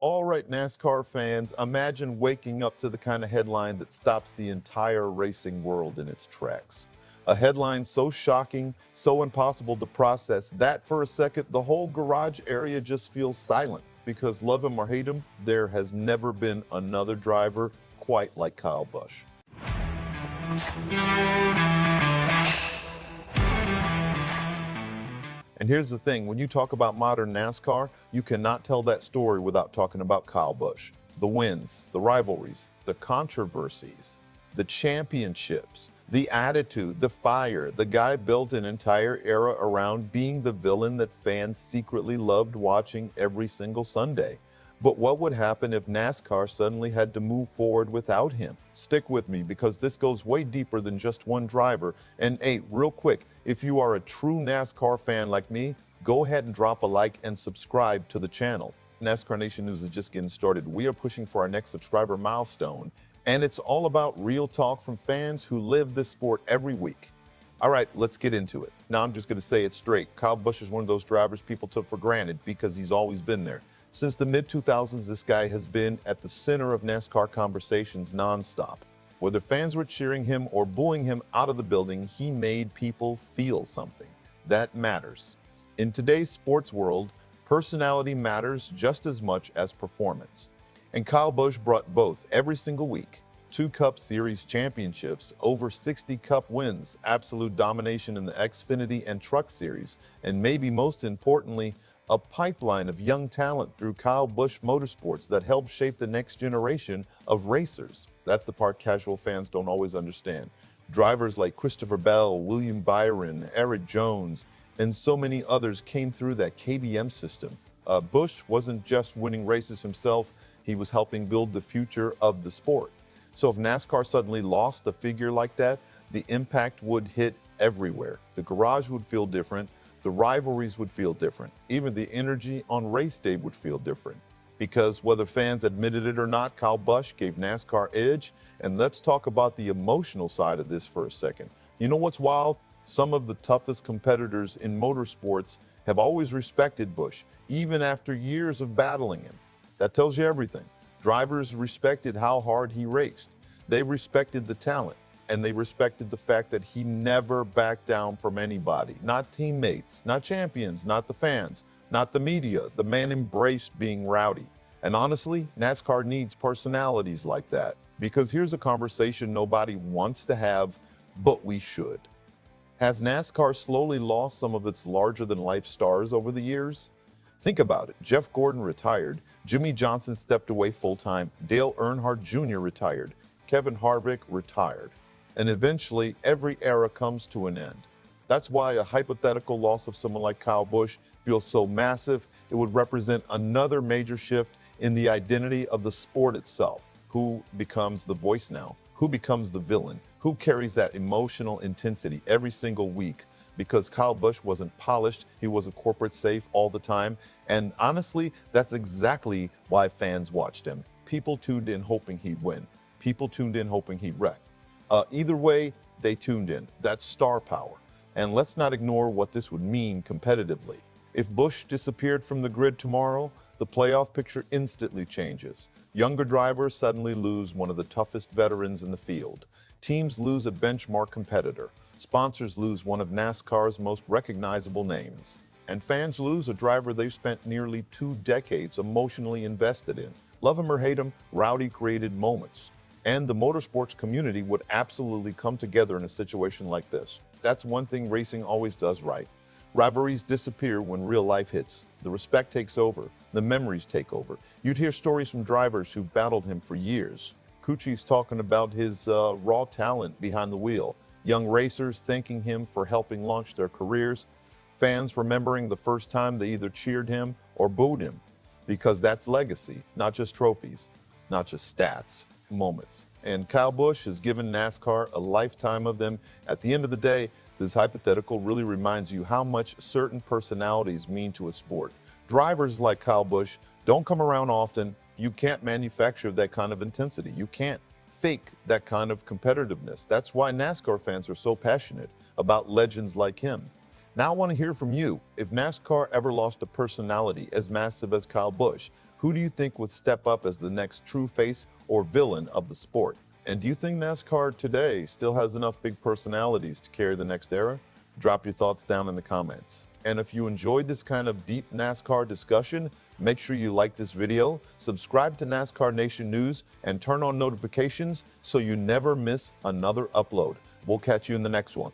All right, NASCAR fans, imagine waking up to the kind of headline that stops the entire racing world in its tracks. A headline so shocking, so impossible to process that for a second, the whole garage area just feels silent because love him or hate him, there has never been another driver quite like Kyle Busch. And here's the thing, when you talk about modern NASCAR, you cannot tell that story without talking about Kyle Busch. The wins, the rivalries, the controversies, the championships, the attitude, the fire. The guy built an entire era around being the villain that fans secretly loved watching every single Sunday. But what would happen if NASCAR suddenly had to move forward without him? Stick with me because this goes way deeper than just one driver. And hey, real quick, if you are a true NASCAR fan like me, go ahead and drop a like and subscribe to the channel. NASCAR Nation News is just getting started. We are pushing for our next subscriber milestone, and it's all about real talk from fans who live this sport every week. All right, let's get into it. Now I'm just going to say it straight. Kyle Busch is one of those drivers people took for granted because he's always been there. Since the mid-2000s, this guy has been at the center of NASCAR conversations nonstop. Whether fans were cheering him or booing him out of the building, he made people feel something. That matters. In today's sports world, personality matters just as much as performance. And Kyle Busch brought both every single week. 2 Cup Series championships, over 60 Cup wins, absolute domination in the Xfinity and Truck Series, and maybe most importantly, a pipeline of young talent through Kyle Busch Motorsports that helped shape the next generation of racers. That's the part casual fans don't always understand. Drivers like Christopher Bell, William Byron, Erik Jones, and so many others came through that KBM system. Busch wasn't just winning races himself, he was helping build the future of the sport. So if NASCAR suddenly lost a figure like that, the impact would hit everywhere. The garage would feel different. The rivalries would feel different. Even the energy on race day would feel different. Because whether fans admitted it or not, Kyle Busch gave NASCAR edge. And let's talk about the emotional side of this for a second. You know what's wild? Some of the toughest competitors in motorsports have always respected Busch, even after years of battling him. That tells you everything. Drivers respected how hard he raced. They respected the talent. And they respected the fact that he never backed down from anybody. Not teammates, not champions, not the fans, not the media. The man embraced being rowdy. And honestly, NASCAR needs personalities like that. Because here's a conversation nobody wants to have, but we should. Has NASCAR slowly lost some of its larger-than-life stars over the years? Think about it. Jeff Gordon retired. Jimmie Johnson stepped away full-time. Dale Earnhardt Jr. retired. Kevin Harvick retired. And eventually, every era comes to an end. That's why a hypothetical loss of someone like Kyle Busch feels so massive. It would represent another major shift in the identity of the sport itself. Who becomes the voice now? Who becomes the villain? Who carries that emotional intensity every single week? Because Kyle Busch wasn't polished, he was a corporate safe all the time. And honestly, that's exactly why fans watched him. People tuned in hoping he'd win. People tuned in hoping he'd wreck. Either way, they tuned in. That's star power. And let's not ignore what this would mean competitively. If Busch disappeared from the grid tomorrow, the playoff picture instantly changes. Younger drivers suddenly lose one of the toughest veterans in the field. Teams lose a benchmark competitor. Sponsors lose one of NASCAR's most recognizable names. And fans lose a driver they've spent nearly 2 decades emotionally invested in. Love him or hate him, Rowdy created moments. And the motorsports community would absolutely come together in a situation like this. That's one thing racing always does right. Rivalries disappear when real life hits. The respect takes over. The memories take over. You'd hear stories from drivers who battled him for years. Coochie's talking about his raw talent behind the wheel. Young racers thanking him for helping launch their careers. Fans remembering the first time they either cheered him or booed him. Because that's legacy, not just trophies, not just stats. Moments. And Kyle Busch has given NASCAR a lifetime of them. At the end of the day, this hypothetical really reminds you how much certain personalities mean to a sport. Drivers like Kyle Busch don't come around often. You can't manufacture that kind of intensity. You can't fake that kind of competitiveness. That's why NASCAR fans are so passionate about legends like him. Now I want to hear from you. If NASCAR ever lost a personality as massive as Kyle Busch, Who do you think would step up as the next true face or villain of the sport? And do you think NASCAR today still has enough big personalities to carry the next era? Drop your thoughts down in the comments. And if you enjoyed this kind of deep NASCAR discussion, make sure you like this video, subscribe to NASCAR Nation News, and turn on notifications so you never miss another upload. We'll catch you in the next one.